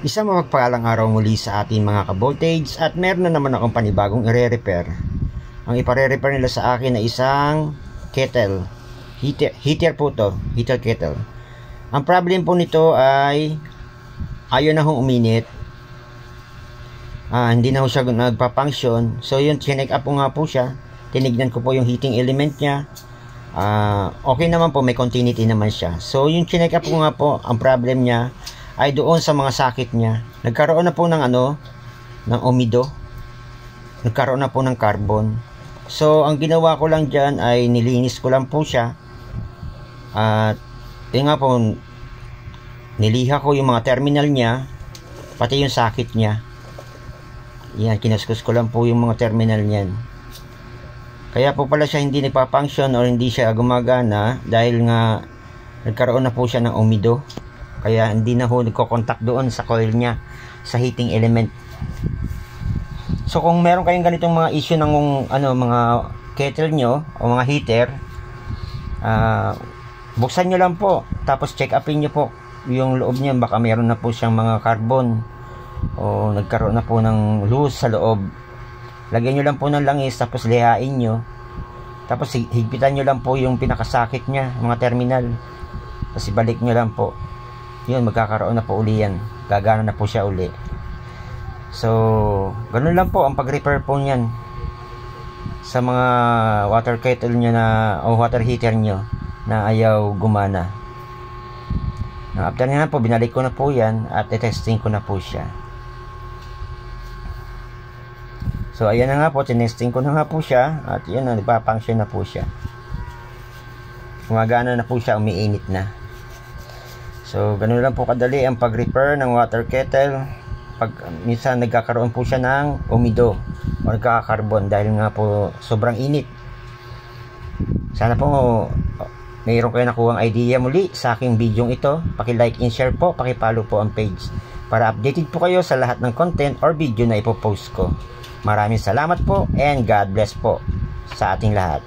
Isang mapagpalang araw muli sa ating mga ka-voltage at meron na naman akong panibagong i-repair. Ang ipare-repair nila sa akin ay isang kettle. Heater po to, heater kettle. Ang problem po nito ay ayaw na hong uminit. Hindi na ho siya nagpa-function. So yun, chinek up ko nga po siya. Tinignan ko po yung heating element niya. Okay naman po, may continuity naman siya. So yung chinek up ko nga po, ang problem niya ay doon sa mga sakit niya. Nagkaroon na po ng ng umido. Nagkaroon na po ng carbon. So ang ginawa ko lang dyan ay nilinis ko lang po siya. At yun nga po, niliha ko yung mga terminal niya, pati yung sakit niya. Yan, kinaskus ko lang po yung mga terminal niyan. Kaya po pala siya hindi nagpa-function or hindi siya gumagana dahil nga nagkaroon na po siya ng umido. Kaya hindi na ho nagko-contact doon sa coil niya, sa heating element. So kung meron kayong ganitong mga issue ng mga kettle nyo o mga heater, buksan nyo lang po, tapos check upin nyo po yung loob niya. Baka meron na po siyang mga carbon o nagkaroon na po ng loose sa loob. Lagyan nyo lang po ng langis, tapos lihain nyo, tapos higpitan nyo lang po yung pinakasakit niya, mga terminal, tapos ibalik nyo lang po. Yun, magkakaroon na po uli yan, gagana na po siya uli. So ganun lang po ang pag-repair po niyan sa mga water kettle nyo o water heater nyo na ayaw gumana. After nga po, binalik ko na po yan at testing ko na po siya. So ayan na nga po, tinesting ko na nga po siya at yun na, nagpa-function na po siya. Gumagana na po siya, umiinit na. So ganun lang po kadali ang pag-repair ng water kettle pag minsan nagkakaroon po siya ng umido o nagkakarbon dahil nga po sobrang init. Sana po mayroon kayo nakuhang idea muli sa aking video ito. Paki-like and share po, paki-follow po ang page para updated po kayo sa lahat ng content or video na ipopost ko. Maraming salamat po and God bless po sa ating lahat.